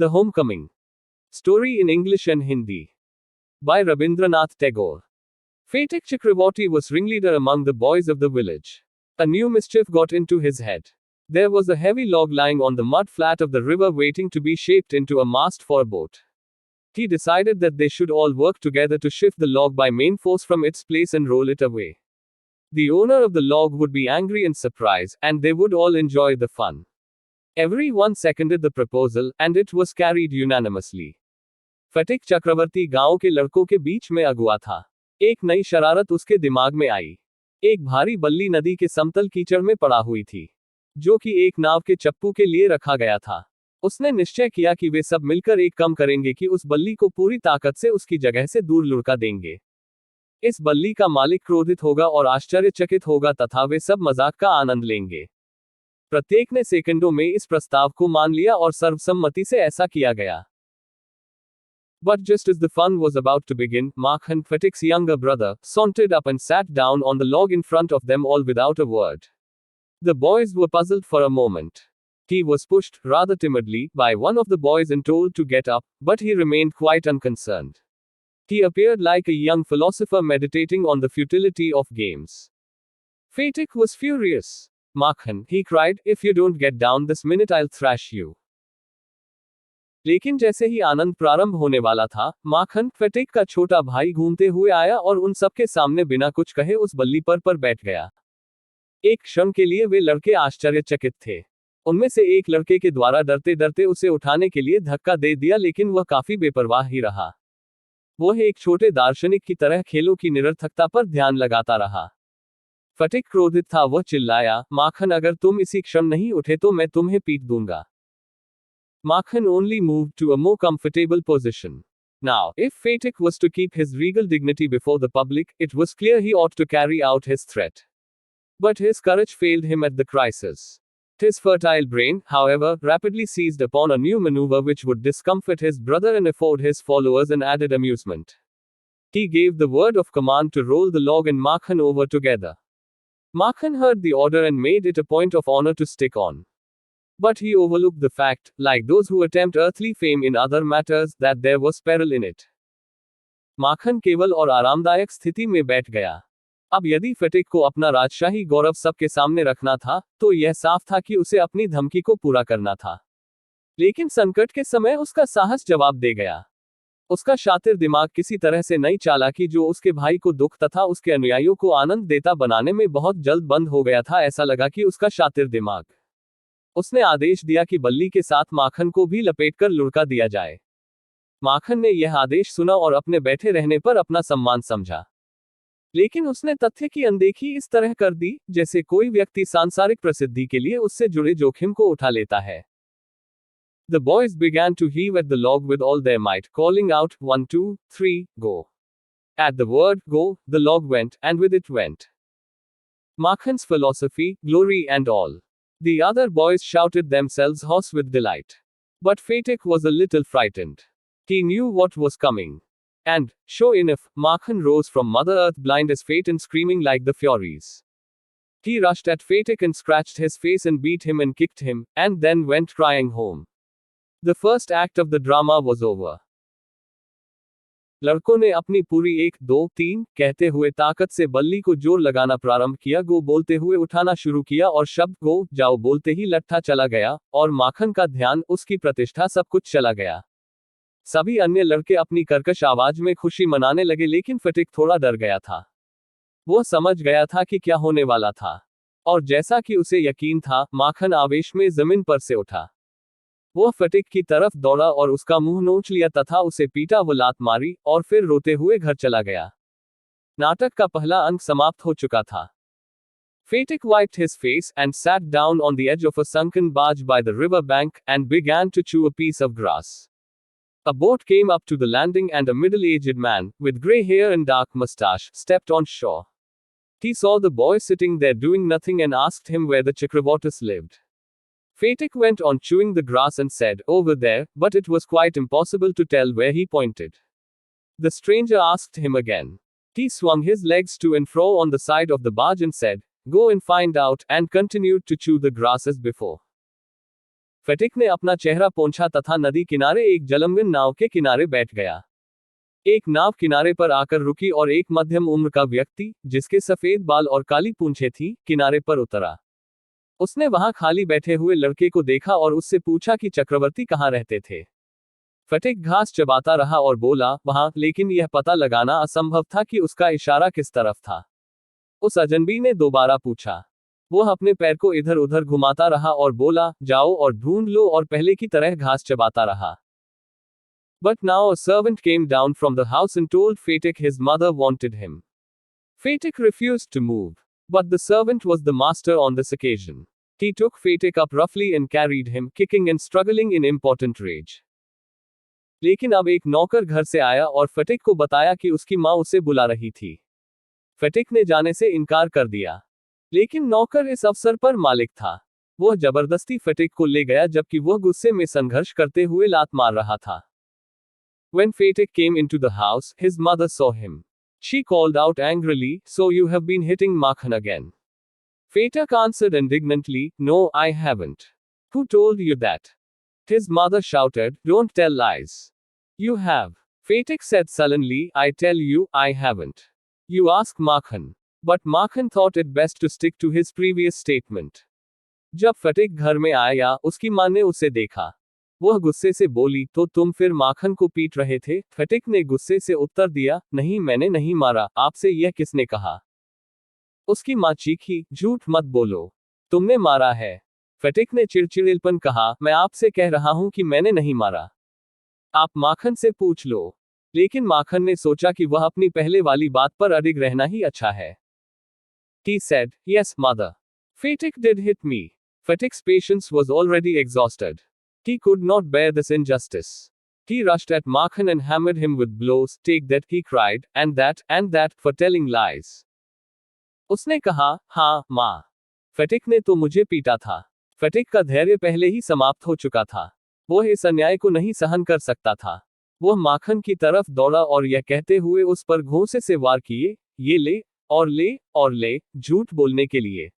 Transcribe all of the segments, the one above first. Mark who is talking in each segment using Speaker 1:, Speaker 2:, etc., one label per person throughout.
Speaker 1: The Homecoming. Story in English and Hindi. By Rabindranath Tagore. Phatak Chakravarti was ringleader among the boys of the village. A new mischief got into his head. There was a heavy log lying on the mud flat of the river waiting to be shaped into a mast for a boat. He decided that they should all work together to shift the log by main force from its place and roll it away. The owner of the log would be angry and surprised, and they would all enjoy the fun. Everyone seconded the proposal, and it was carried unanimously. फटिक चक्रवर्ती गांव के लड़कों के बीच में अगुआ था। एक नई शरारत उसके दिमाग में आई। एक भारी बल्ली नदी के समतल कीचड़ में पड़ा हुई थी, जो कि एक नाव के चप्पू के लिए रखा गया था। उसने निश्चय किया कि वे सब मिलकर एक काम करेंगे कि उस बल्ली को पूरी ताकत से उसकी जगह से दूर लुढ़का देंगे। इस बल्ली का मालिक क्रोधित होगा और आश्चर्यचकित होगा तथा वे सब मजाक का आनंद लेंगे। प्रत्येक ने सेकंडों में इस प्रस्ताव को मान लिया और सर्वसम्मति से ऐसा किया गया। But just as the fun was about to begin, Makhan, Phatik's younger brother, sauntered up and sat down on the log in front of them all without a word. The boys were puzzled for a moment. He was pushed, rather timidly, by one of the boys and told to get up, but he remained quite unconcerned. He appeared like a young philosopher meditating on the futility of games. Phatik was furious. Makhan, he cried, if you don't get down this minute I'll thrash you. लेकिन जैसे ही आनंद प्रारंभ होने वाला था, माखन, फटिक का छोटा भाई घूमते हुए आया और उन सबके सामने बिना कुछ कहे उस बल्ली पर बैठ गया। एक क्षण के लिए वे लड़के आश्चर्यचकित थे। उनमें से एक लड़के के द्वारा डरते डरते उसे उठाने के लिए धक्का दे दिया, लेकिन वह काफी बेपरवाह ही रहा। वह एक छोटे दार्शनिक की तरह खेलों की निरर्थकता पर ध्यान लगाता रहा। फटिक क्रोधित था। वह चिल्लाया, माखन, अगर तुम इसी क्षण नहीं उठे तो मैं तुम्हें पीट दूंगा। Makhan only moved to a more comfortable position. Now, if Phatik was to keep his regal dignity before the public, it was clear he ought to carry out his threat. But his courage failed him at the crisis. His fertile brain, however, rapidly seized upon a new maneuver which would discomfit his brother and afford his followers an added amusement. He gave the word of command to roll the log and Makhan over together. Makhan heard the order and made it a point of honor to stick on. But he overlooked the fact, like those who attempt earthly fame in other matters, that there was peril in it. माखन केवल और आरामदायक स्थिति में बैठ गया। अब यदि फटिक को अपना राजशाही गौरव सबके सामने रखना था, तो यह साफ था कि उसे अपनी धमकी को पूरा करना था। लेकिन संकट के समय उसका साहस जवाब दे गया। उसका शातिर दिमाग किसी तरह से नई चालाकी जो उसके भाई को दुख तथा उसके अनुयायियों को आनंद देता बनाने में बहुत जल्द बंद हो गया था। ऐसा लगा कि उसका शातिर दिमाग। उसने आदेश दिया कि बल्ली के साथ माखन को भी लपेटकर लुढ़का दिया जाए। माखन ने यह आदेश सुना और अपने बैठे रहने पर अपना सम्मान समझा। लेकिन उसने तथ्य की अनदेखी इस तरह कर दी, जैसे कोई व्यक्ति सांसारिक प्रसिद्धि के लिए उससे जुड़े जोखिम को उठा लेता है। The boys began to heave at the log with all their might, calling out, 1, 2, 3, go. At the word, go, the log went, and with it went Makhan's philosophy, glory and all. The other boys shouted themselves hoarse with delight. But Phatik was a little frightened. He knew what was coming. And, sure enough, Makhan rose from Mother Earth blind as fate and screaming like the Furies. He rushed at Phatik and scratched his face and beat him and kicked him, and then went crying home. The first act of the drama was over. लड़कों ने अपनी पूरी 1, 2, 3 कहते हुए ताकत से बल्ली को जोर लगाना प्रारंभ किया। गो बोलते हुए उठाना शुरू किया और शब्द गो जाओ बोलते ही लट्ठा चला गया और माखन का ध्यान, उसकी प्रतिष्ठा, सब कुछ चला गया। सभी अन्य लड़के अपनी कर्कश आवाज में खुशी मनाने लगे, लेकिन फटिक थोड़ा डर गया था। वो समझ गया था कि क्या होने वाला था, और जैसा कि उसे यकीन था, माखन आवेश में जमीन पर से उठा। वो फटिक की तरफ दौड़ा और उसका मुंह नोच लिया तथा उसे पीटा। वो लात मारी और फिर रोते हुए घर चला गया। नाटक का पहला अंक समाप्त हो चुका था। Phatik wiped his face and sat down on the edge of a sunken barge by the river bank and began to chew a piece of grass. A boat came up to the landing and a middle-aged man, with grey hair and dark mustache, stepped on shore. He saw the boy sitting there doing nothing and asked him where the Chakravartis lived. Phatik went on chewing the grass and said, over there, but it was quite impossible to tell where he pointed. The stranger asked him again. He swung his legs to and fro on the side of the barge and said, go and find out, and continued to chew the grass as before. फेटिक ने अपना चेहरा पोंछा तथा नदी किनारे एक जलमग्न नाव के किनारे बैठ गया। एक नाव किनारे पर आकर रुकी और एक मध्यम उम्र का व्यक्ति, जिसके सफेद बाल और काली पूंछें थी, किनारे पर उतरा। उसने वहां खाली बैठे हुए लड़के को देखा और उससे पूछा कि चक्रवर्ती कहाँ रहते थे। फेटिक घास चबाता रहा और बोला, वहां, लेकिन यह पता लगाना असंभव था कि उसका इशारा किस तरफ था। उस अजनबी ने दोबारा पूछा। वह अपने पैर को इधर उधर घुमाता रहा और बोला, जाओ और ढूंढ लो, और पहले की तरह घास चबाता रहा। But now a servant came down from the house and told Fetik his mother wanted him. Fetik refused to move. But the servant was the master on this occasion. He took Fetik up roughly and carried him, kicking and struggling in impotent rage. लेकिन अब एक नौकर घर से आया और फेटिक को बताया कि उसकी माँ उसे बुला रही थी। फेटिक ने जाने से इनकार कर दिया। लेकिन नौकर इस अवसर पर मालिक था। वह जबरदस्ती फेटिक को ले गया जबकि वह गुस्से में संघर्ष करते हुए लात मार रहा था। When Fetik came into the house, his mother saw him. She called out angrily, so you have been hitting Makhan again. Fetik answered indignantly, no, I haven't. Who told you that? His mother shouted, don't tell lies. You have. Fetik said sullenly, I tell you, I haven't. You ask Makhan. But Makhan thought it best to stick to his previous statement. जब फेटिक घर में आया, उसकी मां ने उसे देखा। वह गुस्से से बोली, तो तुम फिर माखन को पीट रहे थे? फेटिक ने गुस्से से उत्तर दिया, नहीं, मैंने नहीं मारा, आपसे यह किसने कहा? उसकी मां चीखी, झूठ मत बोलो, तुमने मारा है। फेटिक ने चिड़चिड़ेपन कहा, मैं आपसे कह रहा हूं कि मैंने नहीं मारा। आप माखन से पूछ लो। लेकिन माखन ने सोचा कि वह अपनी पहले वाली बात पर अडिग रहना ही अच्छा है। He said, yes, mother. Fetik did hit me. Fetik's patience was already exhausted. He could not bear this injustice. He rushed at Makhan and hammered him with blows. Take that, he cried, and that, for telling lies. उसने कहा, हाँ, माँ। फेटिक ने तो मुझे पीटा था। फेटिक का धैर्य पहले ही समाप्त हो चुका था। वह इस अन्याय को नहीं सहन कर सकता था। वह माखन की तरफ दौड़ा और यह कहते हुए उस पर घोंसे से वार किए, ये ले, और ले, और ले, झूठ बोलने के लिए।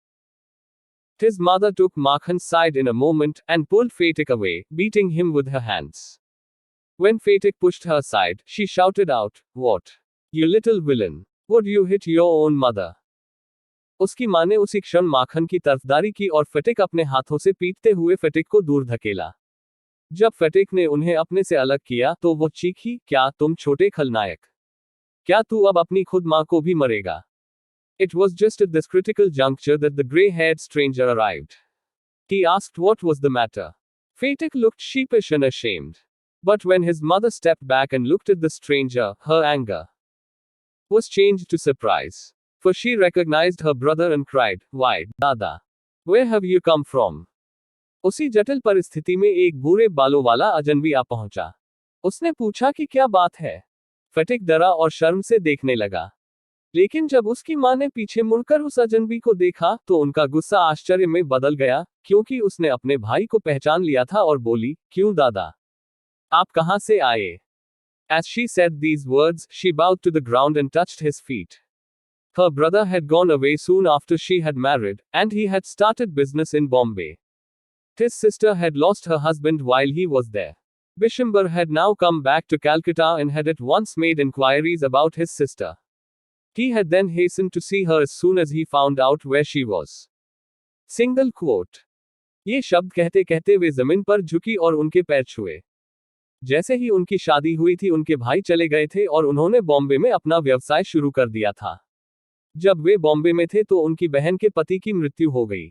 Speaker 1: His mother took Makhan's side in a moment, and pulled Fetik away, beating him with her hands. When Fetik pushed her aside, she shouted out, what? You little villain! Would you hit your own mother? उसकी मां ने उसी क्षण माखन की तरफदारी की और फेटिक अपने हाथों से पीटते हुए फेटिक को दूर धकेला। जब फेटिक ने उन्हें अपने से अलग किया तो वो चीखी, क्या तुम छोटे खलनायक? क्या तू अब अपनी खुद मां को भी मरेगा? It was just at this critical juncture that the gray-haired stranger arrived. He asked what was the matter. Fetik looked sheepish and ashamed. But when his mother stepped back and looked at the stranger, her anger was changed to surprise. For she recognized her brother and cried, why, Dada? Where have you come from? उसी जटिल परिस्थिति में एक भूरे बालों वाला अजनबी आ पहुंचा। उसने पूछा कि क्या बात है? फेटिक डरा और शर्म से देखने लगा। लेकिन जब उसकी मां ने पीछे मुड़कर उस अजनबी को देखा तो उनका गुस्सा आश्चर्य में बदल गया, क्योंकि उसने अपने भाई को पहचान लिया था और बोली, क्यों दादा? आप कहां से आए? As she said these words, she bowed to the ground and touched his feet. Her brother had gone away soon after she had married, and he had started business in Bombay. His sister had lost her husband while he was there. Bishambhar had now come back to Calcutta and had at once made inquiries about his sister. He had then hastened to see her as soon as he found out where she was. Single quote. ये शब्द कहते कहते वे जमीन पर झुकी और उनके पैर छुए। जैसे ही उनकी शादी हुई थी उनके भाई चले गए थे और उन्होंने बॉम्बे में अपना व्यवसाय शुरू कर दिया था। जब वे बॉम्बे में थे तो उनकी बहन के पति की मृत्यु हो गई।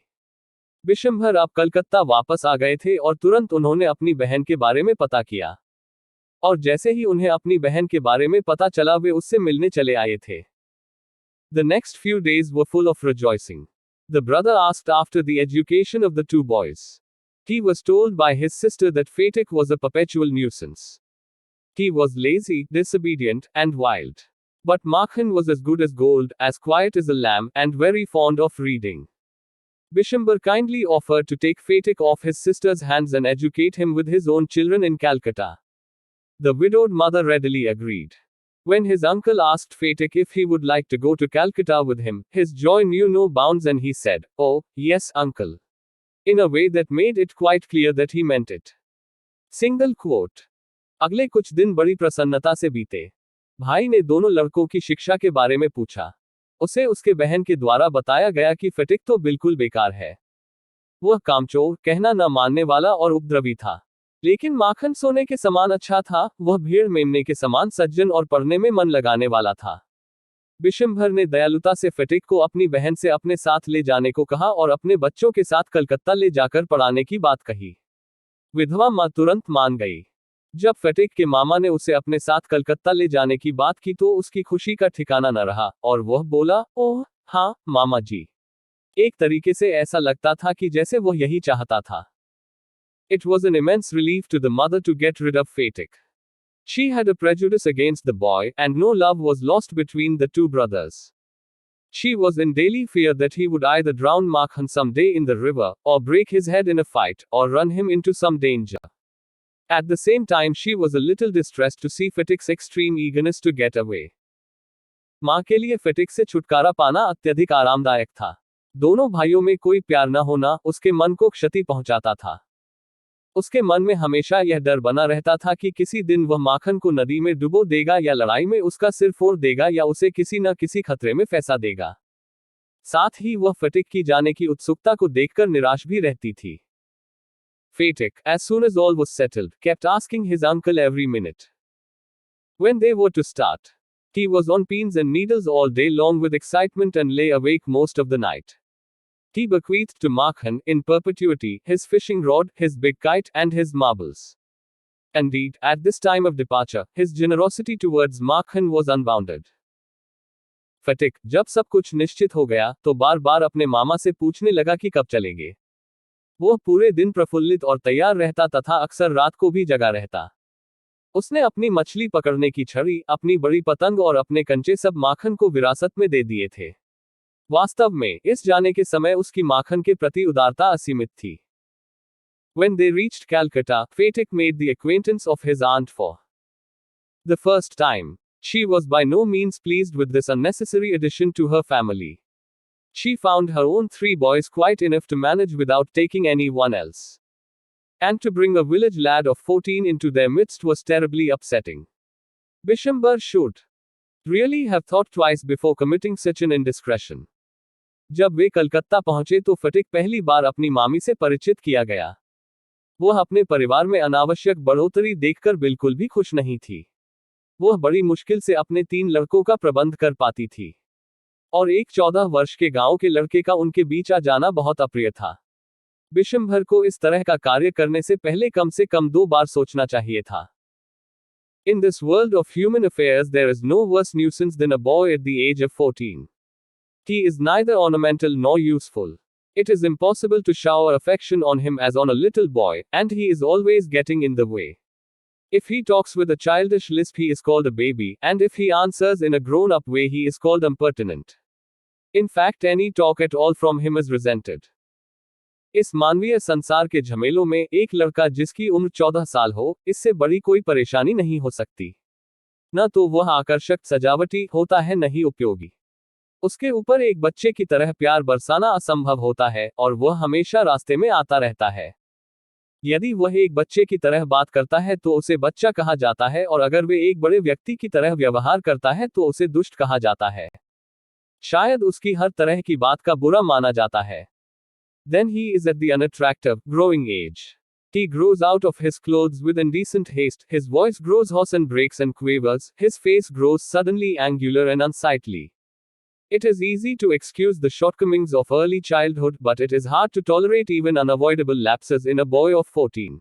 Speaker 1: बिशंभर अब कलकत्ता वापस आ गए थे और तुरंत उन्होंने अपनी बहन के बारे में पता किया। और जैसे ही उन्हें अपनी बहन के बारे में पता चला वे उससे मिलने चले आए थे। The next few days were full of rejoicing. The brother asked after the education of the two boys. He was told by his sister that Fetik was a perpetual nuisance. He was lazy, disobedient, and wild. But Makhan was as good as gold, as quiet as a lamb, and very fond of reading. Bishambhar kindly offered to take Fetik off his sister's hands and educate him with his own children in Calcutta. The widowed mother readily agreed. When his uncle asked Fetik if he would like to go to Calcutta with him, his joy knew no bounds and he said, oh, yes, uncle. in a way that made it quite clear that he meant it. Single quote. अगले कुछ दिन बड़ी प्रसन्नता से बीते। भाई ने दोनों लड़कों की शिक्षा के बारे में पूछा। उसे उसके बहन के द्वारा बताया गया कि फेटिक तो बिल्कुल बेकार है। वह कामचोर, कहना न मानने वाला और उपद्रवी था। लेकिन माखन सोने के समान अच्छा था, वह भेड़ मेमने के समान सज्जन और पढ़ने में मन लगाने वाला था। बिशंभर ने दयालुता से फेटिक को अपनी बहन से अपने साथ ले जाने को कहा और अपने बच्चों के साथ कलकत्ता ले जाकर पढ़ाने की बात कही। विधवा मां तुरंत मान गई। जब फेटिक के मामा ने उसे अपने साथ कलकत्ता ले जाने की बात की तो उसकी खुशी का ठिकाना न रहा और वह बोला, ओह हाँ मामा जी। एक तरीके से ऐसा लगता था कि जैसे वह यही चाहता था। It was an immense relief to the mother to get rid of Fetik. She had a prejudice against the boy, and no love was lost between the two brothers. She was in daily fear that he would either drown Makhan some day in the river, or break his head in a fight, or run him into some danger. At the same time, she was a little distressed to see Fetik's extreme eagerness to get away. मां के लिए फेटिक से छुटकारा पाना अत्यधिक आरामदायक था। दोनों भाइयों में कोई प्यार न होना उसके मन को क्षति पहुंचाता था। उसके मन में हमेशा यह डर बना रहता था कि किसी दिन वह माखन को नदी में डुबो देगा या लड़ाई में उसका सिर फोड़ देगा या उसे किसी न किसी खतरे में फंसा देगा। साथ ही वह फेटिक की जाने की उत्सुकता को देखकर निराश भी रहती थी। Fetik, as soon as all was settled, kept asking his uncle every minute when they were to start. He was on pins and needles all day long with excitement and lay awake most of the night. He bequeathed to Makhan, in perpetuity, his fishing rod, his big kite, and his marbles. Indeed, at this time of departure, his generosity towards Makhan was unbounded. फेटिक, जब सब कुछ निश्चित हो गया, तो बार बार अपने मामा से पूछने लगा कि कब चलेंगे। वह पूरे दिन प्रफुल्लित और तैयार रहता तथा अक्सर रात को भी जगा रहता। उसने अपनी मछली पकड़ने की छड़ी, अपनी बड़ी पतंग और अपने कंचे सब माखन को विरासत में दे दिए थे। वास्तव में, इस जाने के समय उसकी माखन के प्रति उदारता असीमित थी। When they reached Calcutta, Fetik made the acquaintance of his aunt for the first time. She was by no means pleased with this unnecessary addition to her family. She found her own 3 boys quite enough to manage without taking any one else. And to bring a village lad of 14 into their midst was terribly upsetting. Bishambar should really have thought twice before committing such an indiscretion. जब वे कलकत्ता पहुंचे तो फेटिक पहली बार अपनी मामी से परिचित किया गया। वह अपने परिवार में अनावश्यक बढ़ोतरी देखकर बिल्कुल भी खुश नहीं थी। वह बड़ी मुश्किल से अपने 3 लड़कों का प्रबंध कर पाती थी। और एक 14 वर्ष के गांव के लड़के का उनके बीच आ जाना बहुत अप्रिय था। बिशंभर को इस तरह का कार्य करने से पहले कम 2 बार सोचना चाहिए था। In this world of human affairs there is no worse nuisance than a boy at the age of 14. He is neither ornamental nor useful. It is impossible to shower affection on him as on a little boy, and he is always getting in the way. If he talks with a childish lisp he is called a baby, and if he answers in a grown-up way he is called impertinent. In fact, any talk at all from him is resented. इस मानवीय संसार के झमेलों में एक लड़का जिसकी उम्र 14 साल हो, इससे बड़ी कोई परेशानी नहीं हो सकती। न तो वह आकर्षक सजावटी होता है, न ही उपयोगी। उसके ऊपर एक बच्चे की तरह प्यार बरसाना असंभव होता है, और वह हमेशा रास्ते में आता रहता है। यदि वह एक बच्चे की तरह बात करता है तो उसे बच्चा कहा जाता है, और अगर वे एक बड़े व्यक्ति की तरह व्यवहार करता है तो उसे दुष्ट कहा जाता है। शायद उसकी हर तरह की बात का बुरा माना जाता है। Then he is at the unattractive, growing age. He grows out of his clothes with indecent haste, his voice grows hoarse and breaks and quavers, his face grows suddenly angular and unsightly. It is easy to excuse the shortcomings of early childhood, but it is hard to tolerate even unavoidable lapses in a boy of 14.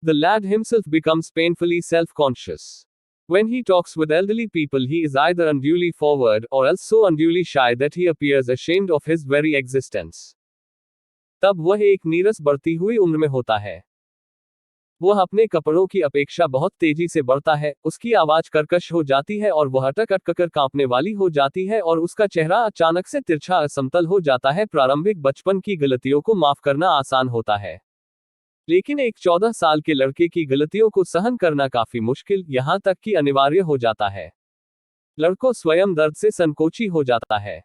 Speaker 1: The lad himself becomes painfully self-conscious. When he talks with elderly people he is either unduly forward, or else so unduly shy that he appears ashamed of his very existence. तब वह एक नीरस बढ़ती हुई उम्र में होता है। वह अपने कपड़ों की अपेक्षा बहुत तेजी से बढ़ता है, उसकी आवाज कर्कश हो जाती है और वह अटक अटक कांपने वाली हो जाती है और उसका चेहरा अचानक से तिरछा असमतल हो जाता है। प्रारंभिक बचपन की गलतियों को माफ करना आसान होता है, लेकिन एक 14 साल के लड़के की गलतियों को सहन करना काफी मुश्किल, यहां तक कि अनिवार्य हो जाता है। लड़कों स्वयं दर्द से संकोची हो जाता है।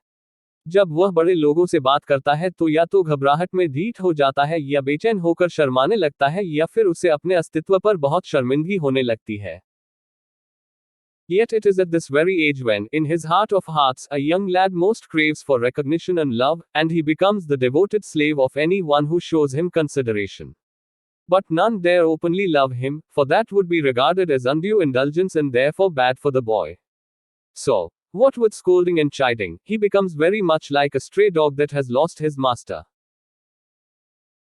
Speaker 1: जब वह बड़े लोगों से बात करता है तो या तो घबराहट में ढीठ हो जाता है या बेचैन होकर शर्माने लगता है या फिर उसे अपने अस्तित्व पर बहुत शर्मिंदगी होने लगती है। Yet it is at this very age when, in his heart of hearts, a young lad most craves for recognition and love, and he becomes the devoted slave of any one who shows him consideration. But none dare openly love him, for that would be regarded as undue indulgence and therefore bad for the boy. So, what with scolding and chiding, he becomes very much like a stray dog that has lost his master.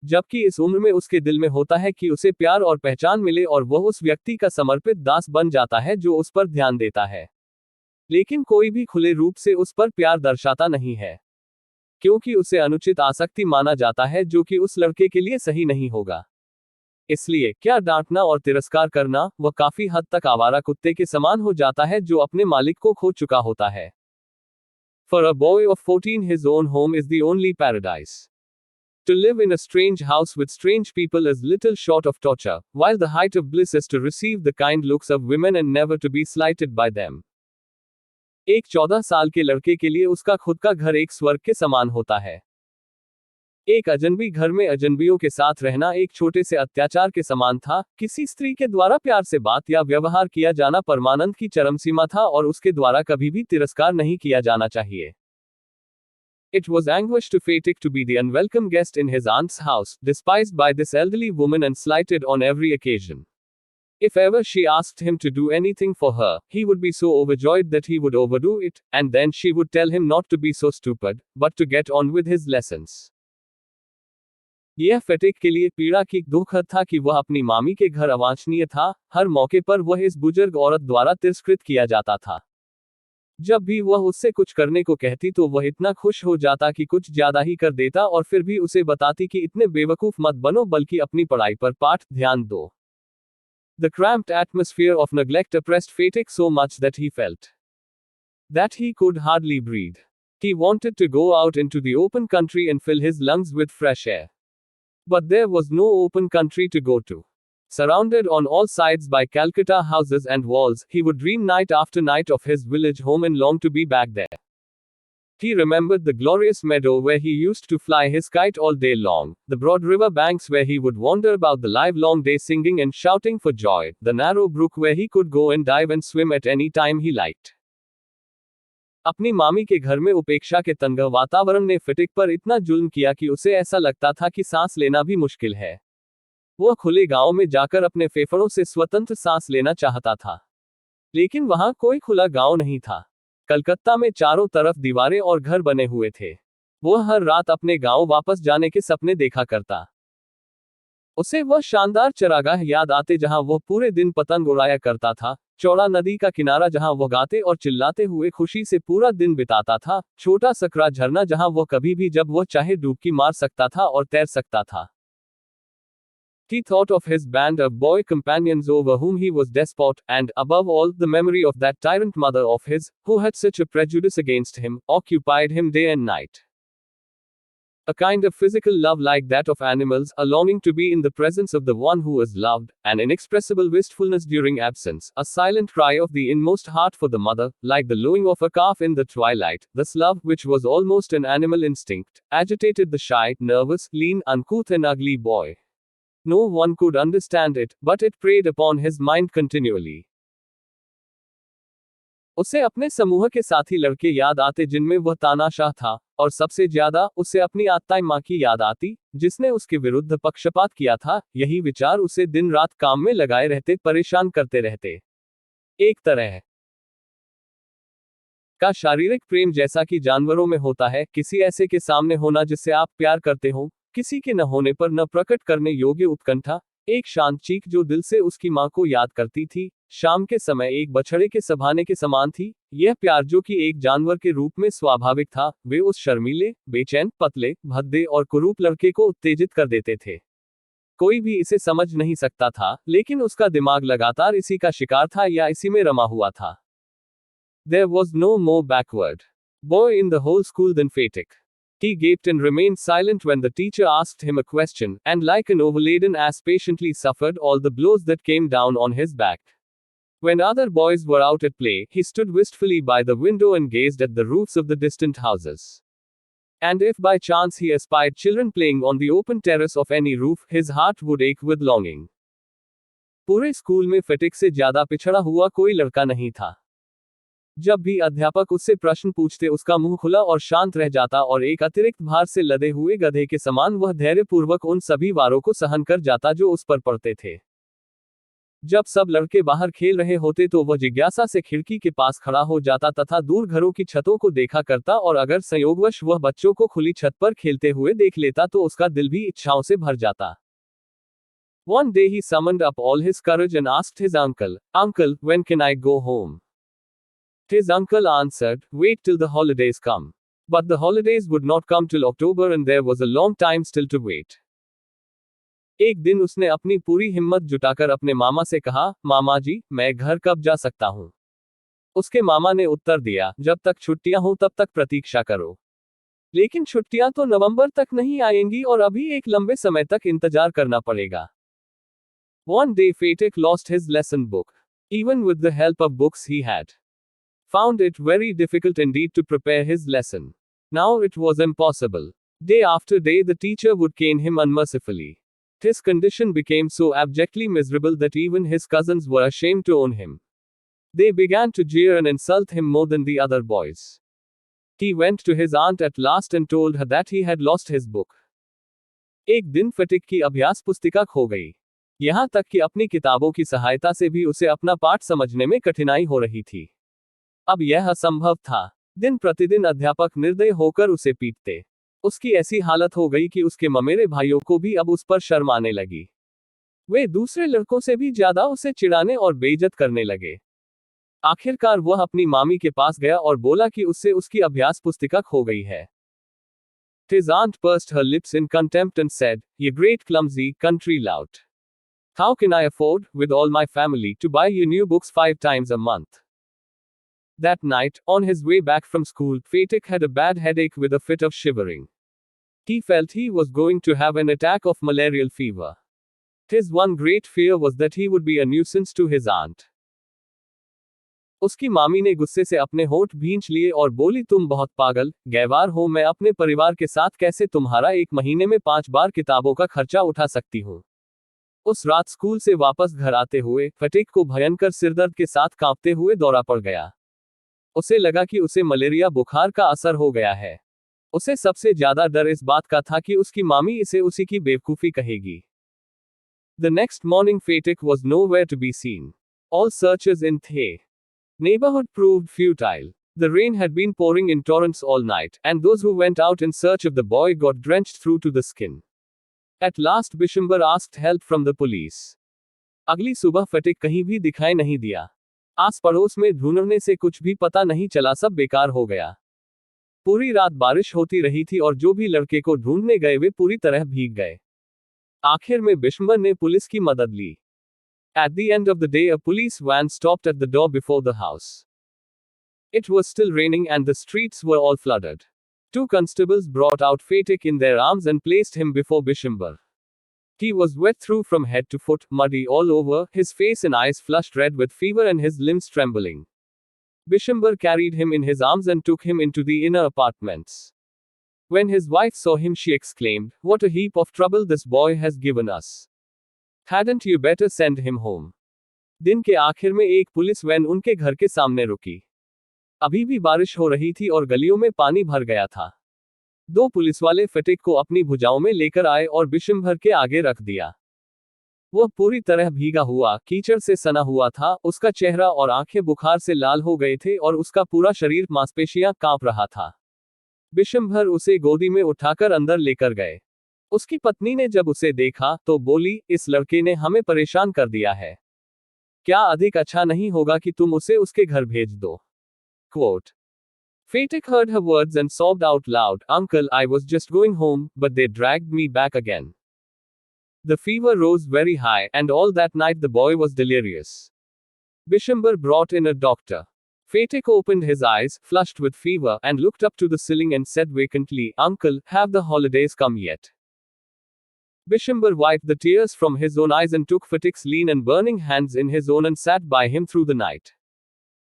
Speaker 1: जबकि इस उम्र में उसके दिल में होता है कि उसे प्यार और पहचान मिले और वह उस व्यक्ति का समर्पित दास बन जाता है जो उस पर ध्यान देता है। लेकिन कोई भी खुले रूप से उस पर प्यार दर्शाता नहीं है, क्योंकि उसे अनुचित आसक्ति माना जाता है जो कि उस लड़के के लिए सही नहीं होगा। इसलिए क्या डांटना और तिरस्कार करना, वह काफी हद तक आवारा कुत्ते के समान हो जाता है जो अपने मालिक को खो चुका होता है। For a boy of 14, his own home is the only paradise. To live in a strange house with strange people is little short of torture, while the height of bliss is to receive the kind looks of women and never to be slighted by them. एक 14 साल के लड़के के लिए उसका खुद का घर एक स्वर्ग के समान होता है। एक अजनबी घर में अजनबियों के साथ रहना एक छोटे से अत्याचार के समान था। किसी स्त्री के द्वारा प्यार से बात या व्यवहार किया जाना परमानंद की चरम सीमा था और उसके द्वारा कभी भी तिरस्कार नहीं किया जाना चाहिए। It was anguish to Fatik to be the unwelcome guest in his aunt's house, despised by this elderly woman and slighted on every occasion. If ever she asked him to do anything for her, he would be so overjoyed that he would overdo it, and then she would tell him not to be so stupid, but to get on with his lessons. यह फेटिक के लिए पीड़ा की दुखद था कि वह अपनी मामी के घर अवांछनीय था। हर मौके पर वह इस बुजुर्ग औरत द्वारा तिरस्कृत किया जाता था। जब भी वह उससे कुछ करने को कहती तो वह इतना खुश हो जाता कि कुछ ज्यादा ही कर देता और फिर भी उसे बताती कि इतने बेवकूफ मत बनो बल्कि अपनी पढ़ाई पर पाठ ध्यान दो। The cramped atmosphere of neglect oppressed Fatik so much that he felt that he could hardly breathe. He wanted to go out into the open country and fill his lungs with fresh air. But there was no open country to go to. Surrounded on all sides by Calcutta houses and walls, he would dream night after night of his village home and long to be back there. He remembered the glorious meadow where he used to fly his kite all day long, the broad river banks where he would wander about the livelong day singing and shouting for joy, the narrow brook where he could go and dive and swim at any time he liked. अपनी मामी के घर में उपेक्षा के तंग वातावरण ने फिटिक पर इतना जुल्म किया कि उसे ऐसा लगता था कि सांस लेना भी मुश्किल है। वह खुले गांव में जाकर अपने फेफड़ों से स्वतंत्र सांस लेना चाहता था, लेकिन वहां कोई खुला गांव नहीं था। कलकत्ता में चारों तरफ दीवारें और घर बने हुए थे। वह हर रात अपने गांव वापस जाने के सपने देखा करता। उसे वह शानदार चरागाह याद आते जहां वह पूरे दिन पतंग उड़ाया करता था, चौड़ा नदी का किनारा जहां वह गाते और चिल्लाते हुए खुशी से पूरा दिन बिताता था, छोटा सकरा झरना जहां वह कभी भी जब वह चाहे डुबकी मार सकता था और तैर सकता था। He thought of his band of boy companions over whom he was despot, and, above all, the memory of that tyrant mother of his, who had such a prejudice against him, occupied him day and night. A kind of physical love like that of animals, a longing to be in the presence of the one who is loved, an inexpressible wistfulness during absence, a silent cry of the inmost heart for the mother, like the lowing of a calf in the twilight. This love, which was almost an animal instinct, agitated the shy, nervous, lean, uncouth and ugly boy. No one could understand it, but it preyed upon his mind continually. उसे अपने समूह के साथी लड़के याद आते जिनमें वह तानाशाह था, और सबसे ज्यादा उसे अपनी आत्ताई माँ की याद आती, जिसने उसके विरुद्ध पक्षपात किया था। यही विचार उसे दिन रात काम में लगाए रहते, परेशान करते रहते। एक तरह का शारीरिक प्रेम जैसा कि जानवरों में होता है, किसी ऐसे के सामने होना जिससे आप प्यार करते हो, किसी के न होने पर न प्रकट करने योग्य उत्कंठा, एक शांत चीख जो दिल से उसकी माँ को याद करती थी, शाम के समय एक बछड़े के सभाने के समान थी। यह प्यार जो कि एक जानवर के रूप में स्वाभाविक था, वे उस शर्मीले, बेचैन, पतले, भद्दे और कुरूप लड़के को उत्तेजित कर देते थे। कोई भी इसे समझ नहीं सकता था, लेकिन उसका दिमाग लगातार इसी का शिकार था या इसी में रमा हुआ था। There was no more backward boy in the whole school than Fatik. He gaped and remained silent when the teacher asked him a question, and like an overladen ass patiently suffered all the blows that came down on his back. When other boys were out at play, he stood wistfully by the window and gazed at the roofs of the distant houses. And if by chance he espied children playing on the open terrace of any roof, his heart would ache with longing. पूरे school में फेटिक से ज्यादा पिछड़ा हुआ कोई लड़का नहीं था। जब भी अध्यापक उससे प्रश्न पूछते उसका मुंह खुला और शांत रह जाता और एक अतिरिक्त भार से लदे हुए गधे के समान वह धैर्यपूर्वक उन सभी वारों को सहन कर जाता जो उस पर पड़ते थे। जब सब लड़के बाहर खेल रहे होते तो वह जिज्ञासा से खिड़की के पास खड़ा हो जाता तथा दूर घरों की छतों को देखा करता और अगर संयोगवश वह बच्चों को खुली छत पर खेलते हुए देख लेता तो उसका दिल भी इच्छाओं से भर जाता। One day he summoned up all his courage and asked his uncle, "Uncle, when can I go home?" His uncle answered, "Wait till the holidays come." But the holidays would not come till October and there was a long time still to wait. एक दिन उसने अपनी पूरी हिम्मत जुटाकर अपने मामा से कहा, "मामा जी, मैं घर कब जा सकता हूँ?" उसके मामा ने उत्तर दिया, "जब तक छुट्टियां हो तब तक प्रतीक्षा करो। लेकिन छुट्टियां तो नवंबर तक नहीं आएंगी और अभी एक लंबे समय तक इंतजार करना पड़ेगा." One day Fatak lost his lesson book. Even with the help of books he had found it very difficult indeed to prepare his lesson. Now it was impossible. Day after day the teacher would cane him unmercifully. His condition became so abjectly miserable that even his cousins were ashamed to own him. They began to jeer and insult him more than the other boys. He went to his aunt at last and told her that he had lost his book. एक दिन फटिक की अभ्यास पुस्तिका खो गई। यहां तक कि अपनी किताबों की सहायता से भी उसे अपना पाठ समझने में कठिनाई हो रही थी। अब यह असंभव था। दिन प्रतिदिन अध्यापक निर्दय होकर उसे पीटते। उसकी ऐसी हालत हो गई कि उसके ममेरे भाइयों को भी अब उस पर शर्म आने लगी। वे दूसरे लड़कों से भी ज्यादा उसे चिढ़ाने और बेइज्जत करने लगे। आखिरकार वह अपनी मामी के पास गया और बोला कि उससे उसकी अभ्यास पुस्तिका खो गई है। His aunt pursed her lips in contempt and said, "You great clumsy country lout. How can I afford, with all my family, to buy you new books 5 times a month?" That night, on his way back from school, Fatak had a bad headache with a fit of shivering. He felt he was going to have an attack of malarial fever. His one great fear was that he would be a nuisance to his aunt. उसकी मामी ने गुस्से से अपने होंठ भींच लिए और बोली, "तुम बहुत पागल, गैवार हो, मैं अपने परिवार के साथ कैसे तुम्हारा एक महीने में 5 बार किताबों का खर्चा उठा सकती हूँ?" उस रात स्कूल से वापस घर आते हुए फटिक को भयंकर सिरदर्द के साथ कांपते हुए दौरा पड़ गया। उसे लगा कि उसे मलेरिया बुखार का असर हो गया है। उसे सबसे ज्यादा डर इस बात का था कि उसकी मामी इसे उसी की बेवकूफी कहेगी। The next morning Fatak was nowhere to be seen. All searches in the neighborhood proved futile. The rain had been pouring in torrents all night, and those who went out in search of the boy got drenched through to the skin. At last Bishambhar asked help from the police. अगली सुबह फटिक कहीं भी दिखाई नहीं दिया। आस पड़ोस में ढूंढने से कुछ भी पता नहीं चला, सब बेकार हो गया। पूरी रात बारिश होती रही थी और जो भी लड़के को ढूंढने गए वे पूरी तरह भीग गए। आखिर में बिशंबर ने पुलिस की मदद ली। At the end of the day a police van stopped at the door before the house. It was still raining and the streets were all flooded. 2 constables brought out Fatak in their arms and placed him before Bishambhar. He was wet through from head to foot, muddy all over, his face and eyes flushed red with fever and his limbs trembling. Bishambhar carried him in his arms and took him into the inner apartments. When his wife saw him she exclaimed, "What a heap of trouble this boy has given us. Hadn't you better send him home?" दिन के आखिर में एक police van उनके घर के सामने रुकी। अभी भी बारिश हो रही थी और गलियों में पानी भर गया था। 2 पुलिस वाले फटिक को अपनी भुजाओं में लेकर आए और बिशंभर के आगे रख दिया। वह पूरी तरह भीगा हुआ, कीचड़ से सना हुआ था, उसका चेहरा और आंखें बुखार से लाल हो गए थे और उसका पूरा शरीर मांसपेशियां कांप रहा था। बिशंभर उसे गोदी में उठाकर अंदर लेकर गए। उसकी पत्नी ने जब उसे देखा तो बोली, "इस लड़के ने हमें परेशान कर दिया है। क्या अधिक अच्छा नहीं होगा कि तुम उसे उसके घर भेज दो?" Quote. Fatak heard her words and sobbed out loud, "Uncle, I was just going home, but they dragged me back again." The fever rose very high, and all that night the boy was delirious. Bishambhar brought in a doctor. Fatak opened his eyes, flushed with fever, and looked up to the ceiling and said vacantly, "Uncle, have the holidays come yet?" Bishambhar wiped the tears from his own eyes and took Fatak's lean and burning hands in his own and sat by him through the night.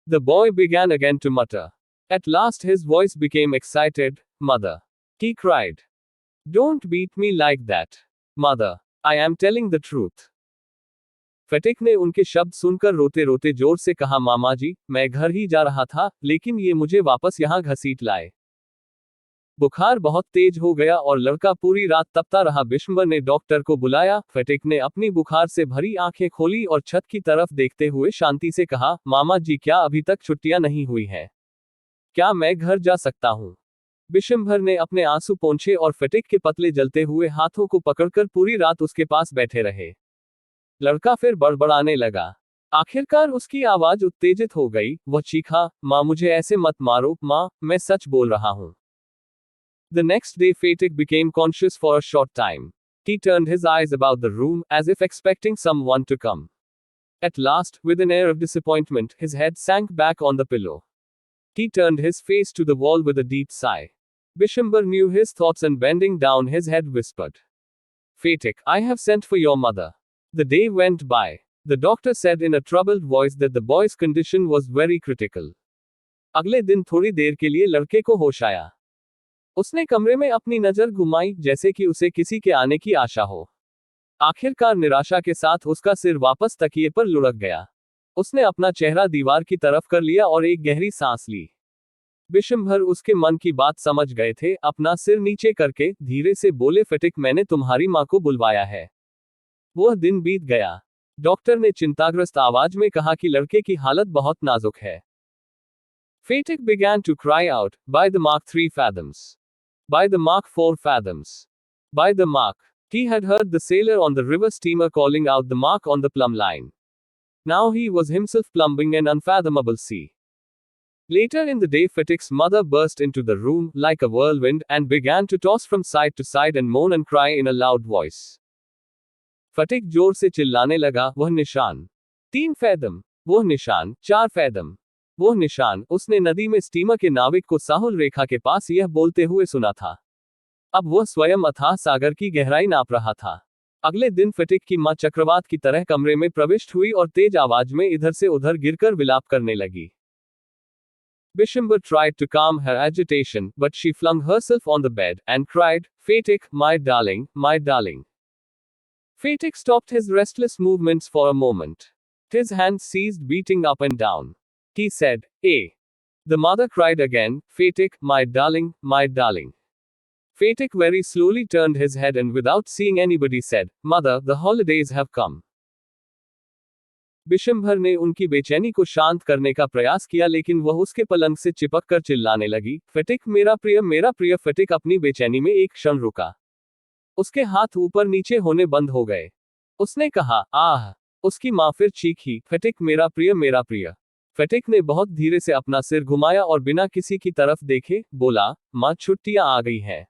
Speaker 1: The boy began again to mutter. At last his voice became excited, "Mother. He cried. Don't beat me like that. Mother, I am telling the truth. फेटिक ने उनके शब्द सुनकर रोते रोते जोर से कहा, मामा जी, मैं घर ही जा रहा था, लेकिन ये मुझे वापस यहाँ घसीट लाए। बुखार बहुत तेज हो गया और लड़का पूरी रात तपता रहा। बिशंबर ने डॉक्टर को बुलाया। फेटिक ने अपनी बुखार से भरी आंखें खोली और छत की तरफ देखते हुए शांति से कहा, मामा जी, क्या अभी तक छुट्टियां नहीं हुई हैं? क्या मैं घर जा सकता हूँ? बिशंबर ने अपने आंसू पोंछे और फेटिक के पतले जलते हुए हाथों को पकड़कर पूरी रात उसके पास बैठे रहे। लड़का फिर बड़बड़ाने लगा। आखिरकार उसकी आवाज उत्तेजित हो गई। वह चीखा, माँ, मुझे ऐसे मत मारो, माँ, मैं सच बोल रहा हूँ। The next day Fetik became conscious for a short time. He turned his eyes about the room, as if expecting someone to come. At last, with an air of disappointment, his head sank back on the pillow. He turned his face to the wall with a deep sigh. Bishambhar knew his thoughts and bending down his head whispered, Fetik, I have sent for your mother. The day went by. The doctor said in a troubled voice that the boy's condition was very critical. अगले दिन थोड़ी देर के लिए लड़के को होश आया। उसने कमरे में अपनी नजर घुमाई, जैसे कि उसे किसी के आने की आशा हो। आखिरकार निराशा के साथ उसका सिर वापस तकिए पर लुढ़क गया। उसने अपना चेहरा दीवार की तरफ कर लिया और एक गहरी सांस ली। बिशंभर उसके मन की बात समझ गए थे। अपना सिर नीचे करके धीरे से बोले, फेटिक, मैंने तुम्हारी माँ को बुलवाया है। वह दिन बीत गया। डॉक्टर ने चिंताग्रस्त आवाज में कहा कि लड़के की हालत बहुत नाजुक है। Fetik began to cry out, by the mark 3 fathoms. By the mark 4 fathoms. By the mark. He had heard the sailor on the river steamer calling out the mark on the plumb line. Now he was himself plumbing an unfathomable sea. Later in the day, Fetik's mother burst into the room, like a whirlwind, and began to toss from side to side and moan and cry in a loud voice. Fetik जोर से चिल्लाने लगा, वह निशान 3 fathom, वह निशान 4 fathom, वह निशान। उसने नदी में स्टीमर के नाविक को साहुल रेखा के पास यह बोलते हुए सुना था। अब वह स्वयं अथाह सागर की गहराई नाप रहा था। अगले दिन फेटिक की मां चक्रवात की तरह कमरे में प्रविष्ट हुई और तेज आवाज में इधर से उधर गिरकर विलाप करने लगी। Bishambhar tried to calm her agitation, but she flung herself on the bed and cried, Fetik, my darling, my darling. Fetik stopped his restless movements for a moment. His hands ceased beating up and down. He said, Eh. The mother cried again, Fetik, my darling, my darling. Fetik very slowly turned his head and without seeing anybody said, Mother, the holidays have come. Bishambhar ने उनकी बेचैनी को शांत करने का प्रयास किया, लेकिन वह उसके पलंग से चिपक कर चिल्लाने लगी, फेटिक मेरा प्रिय, मेरा प्रिय। फेटिक अपनी बेचैनी में एक क्षण रुका। उसके हाथ ऊपर नीचे होने बंद हो गए। उसने कहा, आह। उसकी मां फिर चीखी, फेटिक मेरा प्रिय, मेरा प्रिय। फेटिक ने बहुत धीरे से अपना सिर घुमाया और बिना किसी की तरफ देखे बोला, मां, छुट्टियां आ गई हैं।